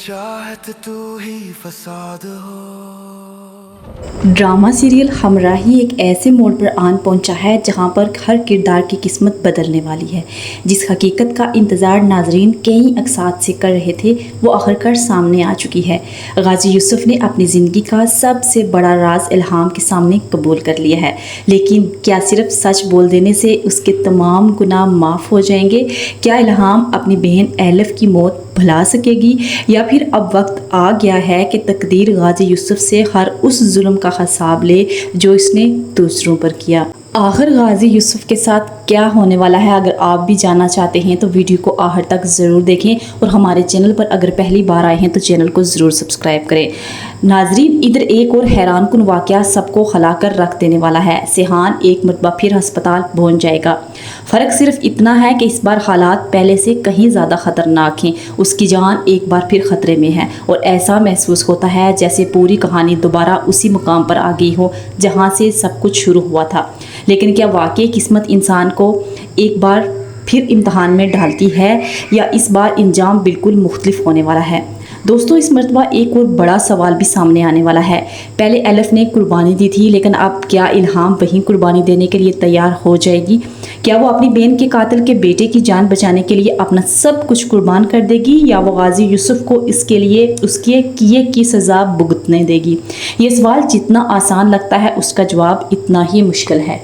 चाहत तू ही फसाद हो। ड्रामा सीरियल हमराही एक ऐसे मोड़ पर आन पहुंचा है जहां पर हर किरदार की किस्मत बदलने वाली है। जिस हकीकत का इंतज़ार नाजरीन कई अक़सात से कर रहे थे वो आखिरकार सामने आ चुकी है। गाजी यूसुफ ने अपनी ज़िंदगी का सबसे बड़ा राज इल्हाम के सामने कबूल कर लिया है, लेकिन क्या सिर्फ सच बोल देने से उसके तमाम गुनाह माफ़ हो जाएंगे? क्या इल्हाम अपनी बहन एलिफ की मौत भुला सकेगी, या फिर अब वक्त आ गया है कि तकदीर गाजी यूसुफ से हर उस जुल्म का हिसाब ले जो इसने दूसरों पर किया? आखिर गाजी यूसुफ के साथ क्या होने वाला है? अगर आप भी जानना चाहते हैं तो वीडियो को आखिर तक ज़रूर देखें और हमारे चैनल पर अगर पहली बार आए हैं तो चैनल को ज़रूर सब्सक्राइब करें। नाजरीन, इधर एक और हैरान कुन वाक़या सबको खला कर रख देने वाला है। सेहान एक मरतबा फिर हस्पताल पहुंच जाएगा। फ़र्क सिर्फ इतना है कि इस बार हालात पहले से कहीं ज़्यादा ख़तरनाक हैं। उसकी जान एक बार फिर ख़तरे में है और ऐसा महसूस होता है जैसे पूरी कहानी दोबारा उसी मुकाम पर आ गई हो जहाँ से सब कुछ शुरू हुआ था। लेकिन क्या वाकई किस्मत इंसान को एक बार फिर इम्तहान में डालती है, या इस बार अंजाम बिल्कुल मुख्तलिफ होने वाला है? दोस्तों, इस मरतबा एक और बड़ा सवाल भी सामने आने वाला है। पहले एलिफ ने कुर्बानी दी थी, लेकिन अब क्या इल्हाम वहीं कुर्बानी देने के लिए तैयार हो जाएगी? क्या वो अपनी बहन के कातिल के बेटे की जान बचाने के लिए अपना सब कुछ कुर्बान कर देगी, या वो गाजी यूसुफ को इसके लिए उसके किए की सज़ा भुगतने देगी? ये सवाल जितना आसान लगता है उसका जवाब इतना ही मुश्किल है।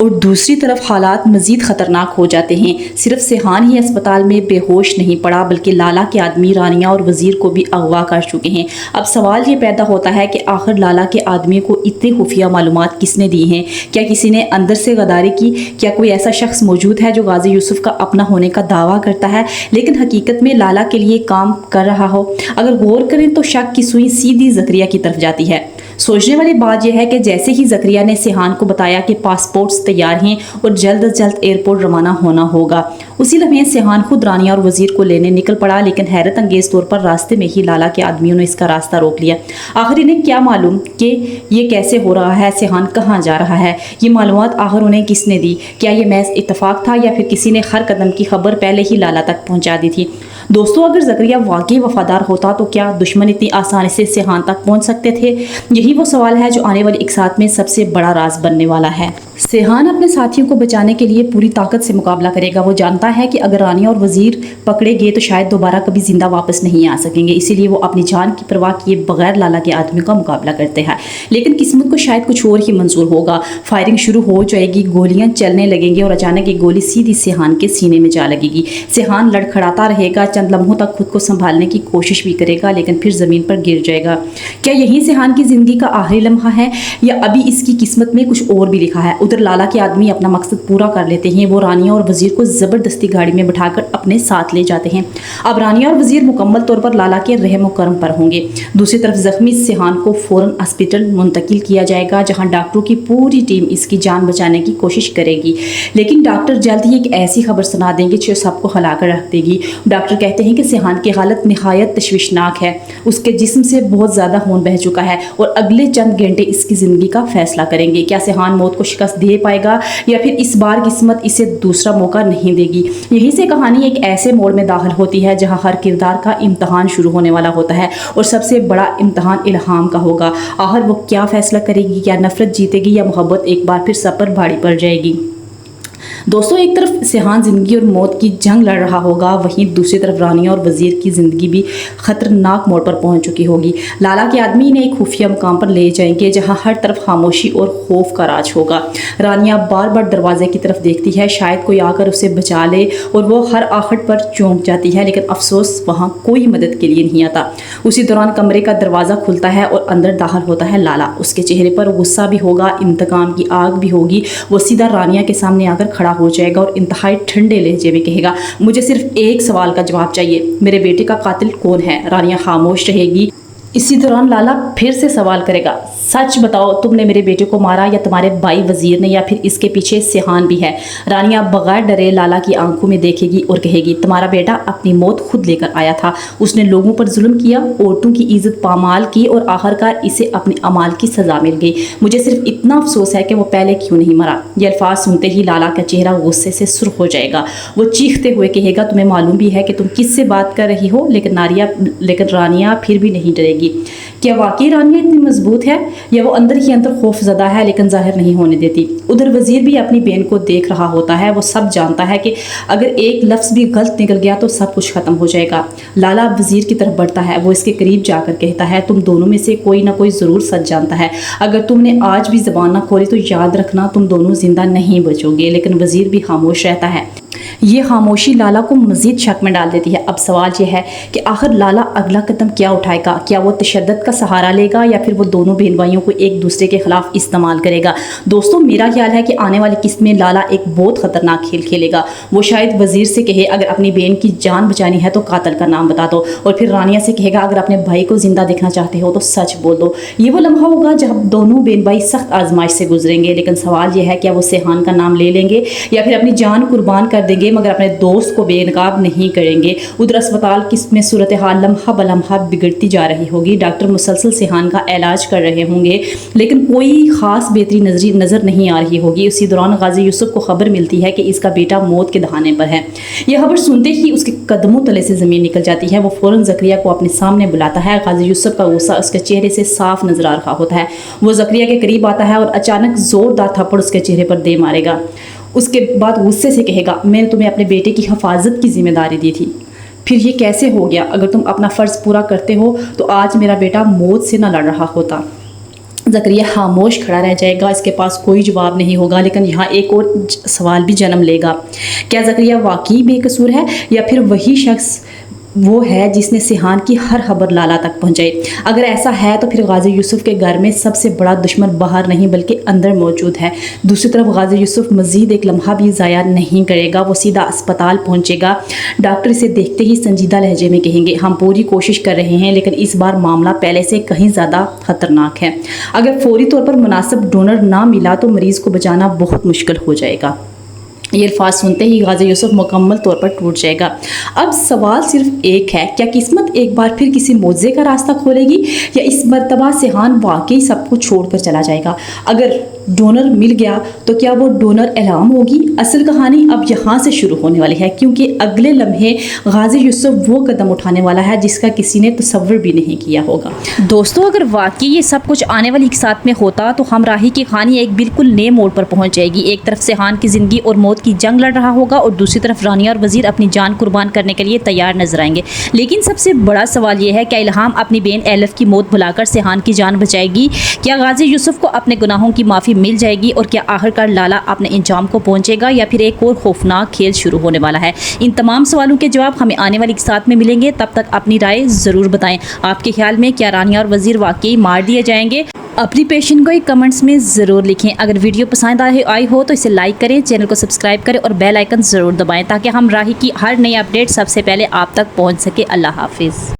और दूसरी तरफ हालात मज़ीद ख़तरनाक हो जाते हैं। सिर्फ सेहान ही अस्पताल में बेहोश नहीं पड़ा, बल्कि लाला के आदमी रानिया और वज़ीर को भी अगवा कर चुके हैं। अब सवाल ये पैदा होता है कि आखिर लाला के आदमी को इतनी खुफिया मालूमात किसने दी हैं? क्या किसी ने अंदर से गद्दारी की? क्या कोई ऐसा शख्स मौजूद है जो गाजी यूसुफ का अपना होने का दावा करता है लेकिन हकीकत में लाला के लिए काम कर रहा हो? अगर गौर करें तो शक की सुई सीधी ज़करिया की तरफ जाती है। सोचने वाली बात यह है कि जैसे ही ज़करिया ने सेहान को बताया कि पासपोर्ट्स तैयार हैं और जल्द अज जल्द एयरपोर्ट रवाना होना होगा, उसी लम्हे सेहान खुद रानिया और वज़ीर को लेने निकल पड़ा। लेकिन हैरत अंगेज़ तौर पर रास्ते में ही लाला के आदमियों ने इसका रास्ता रोक लिया। आखिर इन्हें क्या मालूम कि ये कैसे हो रहा है, सेहान कहाँ जा रहा है? ये मालूमात आखिर उन्हें किसने दी? क्या ये महज इत्तफाक था, या फिर किसी ने हर कदम की खबर पहले ही लाला तक पहुँचा दी थी? दोस्तों, अगर ज़करिया वाकई वफादार होता तो क्या दुश्मन इतनी आसानी से सेहान तक पहुँच सकते थे? यही वो सवाल है जो आने वाली एक साथ में सबसे बड़ा राज बनने वाला है। सेहान अपने साथियों को बचाने के लिए पूरी ताकत से मुकाबला करेगा। वो जानता है कि अगर रानिया और वज़ीर पकड़े गए तो शायद दोबारा कभी जिंदा वापस नहीं आ सकेंगे, इसीलिए वो अपनी जान की परवाह किए बगैर लाला के आदमियों का मुकाबला करते हैं। लेकिन किस्मत को शायद कुछ और ही मंजूर होगा। फायरिंग शुरू हो जाएगी, गोलियां चलने लगेंगी और अचानक एक गोली सीधी सेहान के सीने में जा लगेगी। सेहान लड़खड़ाता रहेगा, चंद लम्हों तक खुद को संभालने की कोशिश भी करेगा, लेकिन फिर ज़मीन पर गिर जाएगा। क्या यही सेहान की ज़िंदगी का आखिरी लम्हा है, या अभी इसकी किस्मत में कुछ और भी लिखा है? उधर लाला के आदमी अपना मकसद पूरा कर लेते हैं। वो रानिया और वज़ीर को ज़बरदस्ती गाड़ी में बिठाकर अपने साथ ले जाते हैं। अब रानिया और वज़ीर मुकम्मल तौर पर लाला के रहम व करम पर होंगे। दूसरी तरफ ज़ख्मी सेहान को फ़ौरन हॉस्पिटल मुंतकिल किया जाएगा, जहां डॉक्टरों की पूरी टीम इसकी जान बचाने की कोशिश करेगी। लेकिन डॉक्टर जल्द ही एक ऐसी खबर सुना देंगे जो सबको हिला कर रख देगी। डॉक्टर कहते हैं कि सेहान की हालत निहायत तशवीशनाक है। उसके जिस्म से बहुत ज़्यादा खून बह चुका है और अगले चंद घंटे इसकी ज़िंदगी का फैसला करेंगे। क्या सेहान मौत को शिकस्त दे पाएगा, या फिर इस बार किस्मत इसे दूसरा मौका नहीं देगी? यहीं से कहानी एक ऐसे मोड़ में दाखिल होती है जहां हर किरदार का इम्तहान शुरू होने वाला होता है, और सबसे बड़ा इम्तहान इल्हाम का होगा। आखिर वो क्या फैसला करेगी? क्या नफरत जीतेगी, या मोहब्बत एक बार फिर सब पर भारी पड़ जाएगी? दोस्तों, एक तरफ सेहान ज़िंदगी और मौत की जंग लड़ रहा होगा, वहीं दूसरी तरफ रानिया और वज़ीर की ज़िंदगी भी ख़तरनाक मोड़ पर पहुंच चुकी होगी। लाला के आदमी इन्हें एक खुफिया मुकाम पर ले जाएंगे जहां हर तरफ खामोशी और खौफ का राज होगा। रानिया बार बार दरवाजे की तरफ देखती है, शायद कोई आकर उसे बचा ले, और वो हर आहट पर चौंक जाती है, लेकिन अफसोस वहाँ कोई मदद के लिए नहीं आता। उसी दौरान कमरे का दरवाज़ा खुलता है और अंदर दाखिल होता है लाला। उसके चेहरे पर गुस्सा भी होगा, इंतकाम की आग भी होगी। वो सीधा रानिया के सामने आकर खड़ा हो जाएगा और इंतहाई ठंडे लहजे में कहेगा, मुझे सिर्फ एक सवाल का जवाब चाहिए, मेरे बेटे का कातिल कौन है? रानिया खामोश रहेगी। इसी दौरान लाला फिर से सवाल करेगा, सच बताओ, तुमने मेरे बेटे को मारा या तुम्हारे भाई वजीर ने, या फिर इसके पीछे सिहान भी है। रानिया बगैर डरे लाला की आंखों में देखेगी और कहेगी, तुम्हारा बेटा अपनी मौत खुद लेकर आया था। उसने लोगों पर जुल्म किया, औरतों की इज्जत पामाल की और आखिरकार इसे अपने अमाल की सजा मिल गई। मुझे सिर्फ इतना अफसोस है कि वो पहले क्यों नहीं मरा। ये अल्फाज सुनते ही लाला का चेहरा गुस्से से सुर्ख हो जाएगा। वो चीखते हुए कहेगा, तुम्हें मालूम भी है कि तुम किससे बात कर रही हो। लेकिन रानिया फिर भी नहीं डरेगी। क्या वाकई रानिया इतनी मजबूत है, या वो अंदर ही अंदर खौफजदा है लेकिन जाहिर नहीं होने देती। उधर वजीर भी अपनी बहन को देख रहा होता है। वो सब जानता है कि अगर एक लफ्ज़ भी गलत निकल गया तो सब कुछ ख़त्म हो जाएगा। लाला वजीर की तरफ बढ़ता है। वो इसके करीब जाकर कहता है, तुम दोनों में से कोई ना कोई ज़रूर सच जानता है। अगर तुमने आज भी ज़बान ना खोली तो याद रखना, तुम दोनों जिंदा नहीं बचोगे। लेकिन वजीर भी खामोश रहता है। ये खामोशी लाला को मज़ीद शक में डाल देती है। अब सवाल यह है कि आखिर लाला अगला कदम क्या उठाएगा। क्या वो तशद्दुद का सहारा लेगा या फिर वो दोनों बहन भाइयों को एक दूसरे के खिलाफ इस्तेमाल करेगा। दोस्तों, मेरा ख्याल है कि आने वाली किस्त में लाला एक बहुत ख़तरनाक खेल खेलेगा। वो शायद वजीर से कहे, अगर अपनी बहन की जान बचानी है तो कातिल का नाम बता दो, और फिर रानिया से कहेगा, अगर अपने भाई को जिंदा देखना चाहते हो तो सच बोल दो। ये वो लम्हा होगा जब दोनों बहन भाई सख्त आजमाइश से गुजरेंगे। लेकिन सवाल यह है, क्या वो सिहान का नाम ले लेंगे या फिर अपनी जान कुर्बान कर देंगे मगर अपने दोस्त को बेनकाब नहीं करेंगे। उधर अस्पताल की में सूरत हाल लम्हा ब लम्हा बिगड़ती जा रही होगी। डॉक्टर मुसलसल सिहान का इलाज कर रहे होंगे लेकिन कोई ख़ास बेहतरी नज़र नहीं आ रही होगी। उसी दौरान गाजी यूसुफ को खबर मिलती है कि इसका बेटा मौत के दहाने पर है। यह खबर सुनते ही उसके कदमों तले से ज़मीन निकल जाती है। वो फ़ौरन ज़करिया को अपने सामने बुलाता है। गाजी यूसुफ का गुस्सा उसके चेहरे से साफ नजर आ रहा होता है। वो ज़करिया के करीब आता है और अचानक ज़ोरदार थप्पड़ उसके चेहरे पर दे मारेगा। उसके बाद गुस्से से कहेगा, मैंने तुम्हें अपने बेटे की हिफाजत की जिम्मेदारी दी थी, फिर ये कैसे हो गया? अगर तुम अपना फ़र्ज़ पूरा करते हो तो आज मेरा बेटा मौत से ना लड़ रहा होता। ज़करिया खामोश खड़ा रह जाएगा। इसके पास कोई जवाब नहीं होगा। लेकिन यहाँ एक और सवाल भी जन्म लेगा, क्या ज़करिया वाकई बेकसूर है या फिर वही शख्स वो है जिसने सिहान की हर खबर लाला तक पहुंचाई? अगर ऐसा है तो फिर गाजी यूसुफ के घर में सबसे बड़ा दुश्मन बाहर नहीं बल्कि अंदर मौजूद है। दूसरी तरफ गाजी यूसुफ मज़ीद एक लम्हा भी ज़ाया नहीं करेगा। वो सीधा अस्पताल पहुंचेगा। डॉक्टर इसे देखते ही संजीदा लहजे में कहेंगे, हम पूरी कोशिश कर रहे हैं लेकिन इस बार मामला पहले से कहीं ज़्यादा ख़तरनाक है। अगर फौरी तौर पर मुनासिब डोनर ना मिला तो मरीज़ को बचाना बहुत मुश्किल हो जाएगा। ये अल्फाज सुनते ही गाजी यूसुफ मुकम्मल तौर पर टूट जाएगा। अब सवाल सिर्फ एक है, क्या किस्मत एक बार फिर किसी मौजे का रास्ता खोलेगी या इस मर्तबा सिहान वाकई सब कुछ छोड़कर चला जाएगा? अगर डोनर मिल गया तो क्या वो डोनर एलाम होगी? असल कहानी अब यहाँ से शुरू होने वाली है, क्योंकि अगले लम्हे गाजी यूसुफ वो कदम उठाने वाला है जिसका किसी ने तसव्वुर भी नहीं किया होगा। दोस्तों, अगर वाकई ये सब कुछ आने वाली साथ में होता तो हमराही की कहानी एक बिल्कुल नए मोड़ पर पहुँच जाएगी। एक तरफ सिहान की ज़िंदगी और मौत की जंग लड़ रहा होगा और दूसरी तरफ रानिया और वजीर अपनी जान कुर्बान करने के लिए तैयार नजर आएंगे। लेकिन सबसे बड़ा सवाल यह है, क्या इल्हाम अपनी बहन एलफ की मौत भुलाकर सिहान की जान बचाएगी? क्या गाजी यूसुफ को अपने गुनाहों की माफ़ी मिल जाएगी? और क्या आखिरकार लाला अपने इंजाम को पहुंचेगा या फिर एक और खौफनाक खेल शुरू होने वाला है? इन तमाम सवालों के जवाब हमें आने वाली साथ में मिलेंगे। तब तक अपनी राय ज़रूर बताएं। आपके ख्याल में क्या रानिया और वजीर वाकई मार दिए जाएंगे? अपनी पेशन को कमेंट्स में ज़रूर लिखें। अगर वीडियो पसंद आई हो तो इसे लाइक करें, चैनल को सब्सक्राइब करें और बेल आइकन ज़रूर दबाएं ताकि हम राही की हर नई अपडेट सबसे पहले आप तक पहुंच सके। अल्लाह हाफिज़।